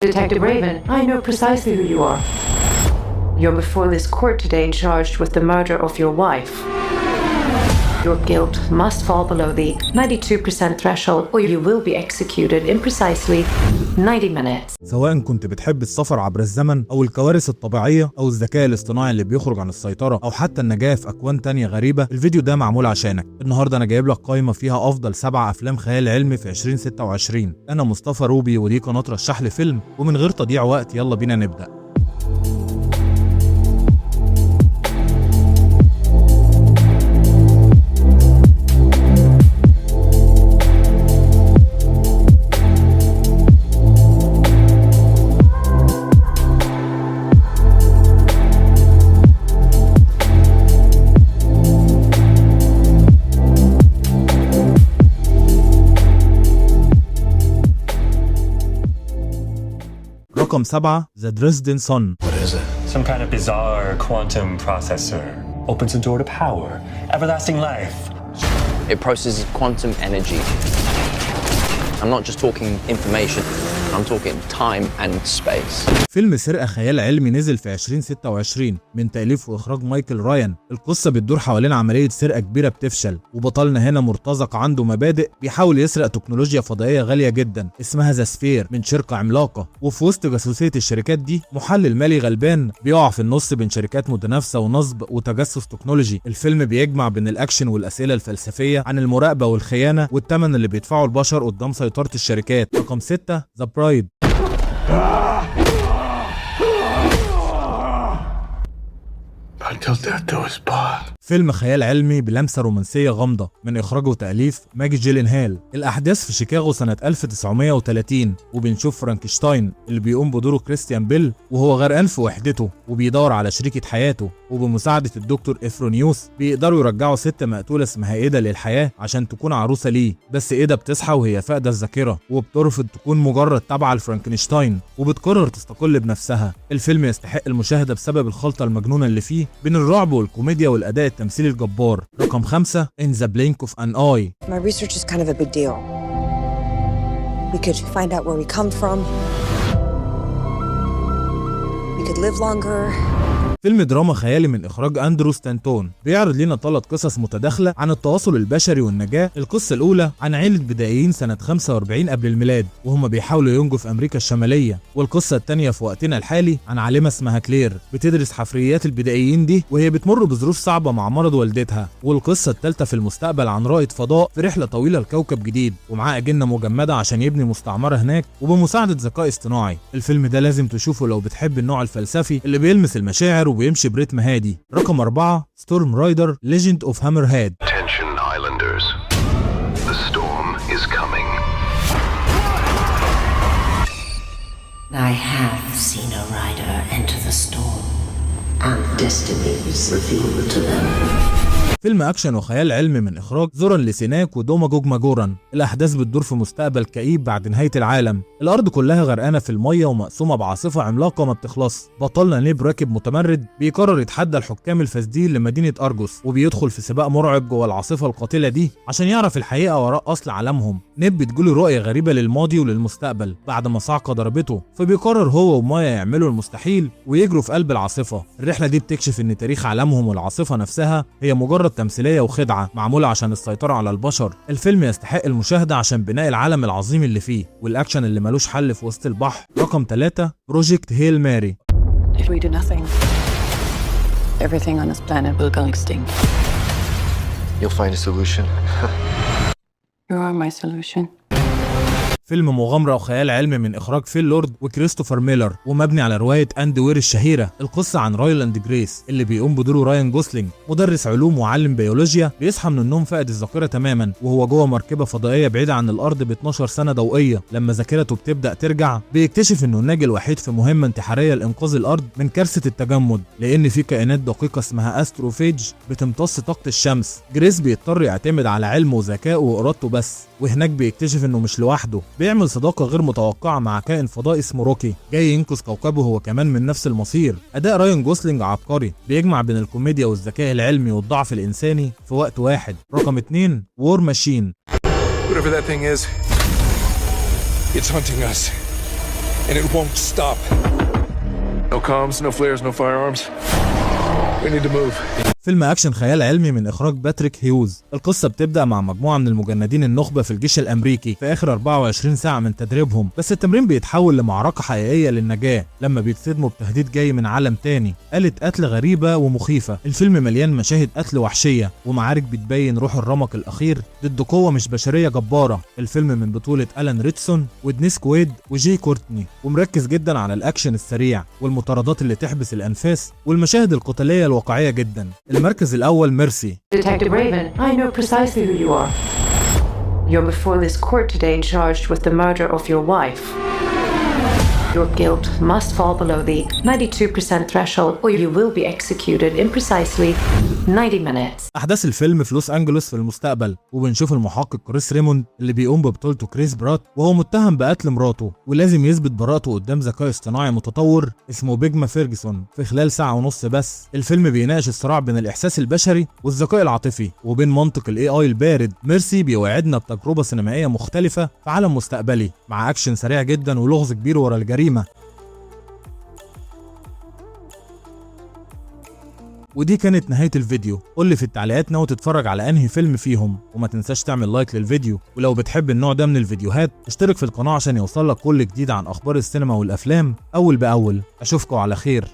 Detective Raven, I know precisely who you are. You're before this court today charged with the murder of your wife. Your guilt must fall below the 92% threshold or you will be executed in precisely 90 minutes. سواء كنت بتحب السفر عبر الزمن أو الكوارث الطبيعية أو الذكاء الاصطناعي اللي بيخرج عن السيطرة أو حتى النجاة في أكوان تانية غريبة، الفيديو ده معمول عشانك. النهاردة أنا جايب لك قائمة فيها أفضل 7 أفلام خيال علمي في 2026. أنا مصطفى روبي ودي قناة رشح لي فيلم، ومن غير تضييع وقت يلا بينا نبدأ. رقم 7 The Dresden Sun. What is it? Some kind of bizarre quantum processor. Opens a door to power, everlasting life. It processes quantum energy. I'm not just talking information, I'm talking time and space. فيلم سرقة خيال علمي نزل في 2026 من تأليف وإخراج مايكل رايان. القصة بتدور حوالين عملية سرقة كبيرة بتفشل، وبطلنا هنا مرتزق عنده مبادئ بيحاول يسرق تكنولوجيا فضائية غالية جدا اسمها ذا سفير من شركة عملاقة. وفي وسط جاسوسية الشركات دي محلل مالي غلبان بيقع في النص بين شركات متنافسة ونصب وتجسس تكنولوجي. الفيلم بيجمع بين الأكشن والأسئلة الفلسفية عن المراقبة والخيانة والثمن اللي بيدفعه البشر قدام سيطرة الشركات. رقم 6 ذا برايد. Until death do us part. فيلم خيال علمي بلمسة رومانسية غامضة من إخراج وتأليف ماجي جيلينهال. الأحداث في شيكاغو سنة 1930، وبنشوف فرانكشتاين اللي بيقوم بدوره كريستيان بيل وهو غرقان في وحدته وبيدور على شريكة حياته، وبمساعدة الدكتور إفرونيوس بيقدروا يرجعوا ست مقتولة اسمها إيدا للحياة عشان تكون عروسة ليه. بس إيدا بتصحى وهي فاقدة الذاكرة وبترفض تكون مجرد تابعة لفرانكنشتاين وبتقرر تستقل بنفسها. الفيلم يستحق المشاهدة بسبب الخلطة المجنونة اللي فيه بين الرعب والكوميديا والأداء التمثيلي الجبار. رقم 5 In the Blink of an Eye. My research is kind of a big deal. We could find out where we come from. We could live longer. فيلم دراما خيالي من إخراج أندرو ستانتون بيعرض لنا 3 قصص متداخلة عن التواصل البشري والنجاة. القصة الأولى عن عائلة بدائيين سنة 45 قبل الميلاد وهم بيحاولوا ينجوا في أمريكا الشمالية، والقصة الثانية في وقتنا الحالي عن عالمة اسمها كلير بتدرس حفريات البدائيين دي وهي بتمر بظروف صعبة مع مرض والدتها، والقصة الثالثة في المستقبل عن رائد فضاء في رحلة طويلة لكوكب جديد ومعاه أجنة مجمدة عشان يبني مستعمرة هناك وبمساعدة ذكاء اصطناعي. الفيلم ده لازم تشوفه لو بتحب النوع الفلسفي اللي بيلمس المشاعر وبيمشي برتم هادي. رقم 4 ستورم رايدر ليجند اوف هامر هاد. Attention islanders. The storm is coming. I have seen a rider enter the storm, and destiny is revealed to them. فيلم أكشن وخيال علمي من إخراج زوران لسيناك ودوماجوج ماجوران. الأحداث بتدور في مستقبل كئيب بعد نهاية العالم. الأرض كلها غرقانة في المية ومقسومة بعاصفة عملاقة ما بتخلص. بطلنا نيب راكب متمرد بيقرر يتحدى الحكام الفاسدين لمدينة أرجوس وبيدخل في سباق مرعب جوه العاصفة القاتلة دي عشان يعرف الحقيقة وراء أصل عالمهم. نيب بتجيله رؤية غريبة للماضي وللمستقبل بعد ما صعقة ضربته، فبيقرر هو ومايا يعملوا المستحيل ويجروا في قلب العاصفة. الرحلة دي بتكشف إن تاريخ عالمهم والعاصفة نفسها هي مجرد تمثيلية وخدعة معمولة عشان السيطرة على البشر. الفيلم يستحق المشاهدة عشان بناء العالم العظيم اللي فيه والأكشن اللي ملوش حل في وسط البحر. رقم 3 بروجكت هيل ماري. If we do nothing, everything on this planet will go extinct. You'll find a solution. You are my solution. فيلم مغامرة وخيال علمي من إخراج فيل لورد وكريستوفر ميلر ومبني على رواية أندي وير الشهيرة. القصة عن رايلاند جريس اللي بيقوم بدوره رايان جوسلينج، مدرس علوم وعالم بيولوجيا بيصحى من النوم فاقد الذاكرة تماما وهو جوه مركبة فضائية بعيدة عن الأرض ب 12 سنة ضوئية. لما ذاكرته بتبدأ ترجع بيكتشف إنه الناجي الوحيد في مهمة انتحارية لإنقاذ الأرض من كارثة التجمد، لأن في كائنات دقيقة اسمها أستروفيج بتمتص طاقة الشمس. جريس بيضطر يعتمد على علمه وذكائه وإرادته بس، وهناك بيكتشف إنه مش لوحده. بيعمل صداقة غير متوقعة مع كائن فضائي اسمه روكي جاي ينقذ كوكبه هو كمان من نفس المصير. أداء رايان جوسلينج عبقري بيجمع بين الكوميديا والذكاء العلمي والضعف الإنساني في وقت واحد. رقم 2 وور ماشين. Whatever that thing is, it's hunting us. and it won't stop. No comms, no flares, no firearms. We need to move. فيلم أكشن خيال علمي من إخراج باتريك هيوز. القصة بتبدأ مع مجموعة من المجندين النخبة في الجيش الأمريكي في آخر 24 ساعة من تدريبهم، بس التمرين بيتحول لمعركة حقيقية للنجاة لما بيتصدموا بتهديد جاي من عالم تاني، آلة قتل غريبة ومخيفة. الفيلم مليان مشاهد قتل وحشية ومعارك بتبين روح الرمق الأخير ضد قوة مش بشرية جبارة. الفيلم من بطولة ألان ريتسون ودنيس كويد وجي كورتني، ومركز جدا على الأكشن السريع والمطاردات اللي تحبس الأنفاس والمشاهد القتالية الواقعية جدا. المركز الأول ميرسي. Detective Raven, I know precisely who you are. You're before this court today charged with the murder of your wife. Your guilt must fall below the 92% threshold or you will be executed in precisely 90 minutes. أحداث الفيلم في لوس أنجلوس في المستقبل، وبنشوف المحقق كريس ريموند اللي بيقوم ببطولته كريس برات وهو متهم بقتل مراته، ولازم يثبت براءته قدام ذكاء اصطناعي متطور اسمه بيجما فيرجسون في خلال ساعة ونص بس. الفيلم بيناقش الصراع بين الإحساس البشري والذكاء العاطفي وبين منطق ال AI البارد. ميرسي بيوعدنا بتجربة سينمائية مختلفة في عالم مستقبلي مع أكشن سريع جدا ولغز كبير ورا الجريمة. ودي كانت نهاية الفيديو. قولي في التعليقات ناوي تتفرج على انهي فيلم فيهم، وما تنساش تعمل لايك للفيديو، ولو بتحب النوع ده من الفيديوهات اشترك في القناة عشان يوصلك كل جديد عن اخبار السينما والافلام اول باول. اشوفكم على خير.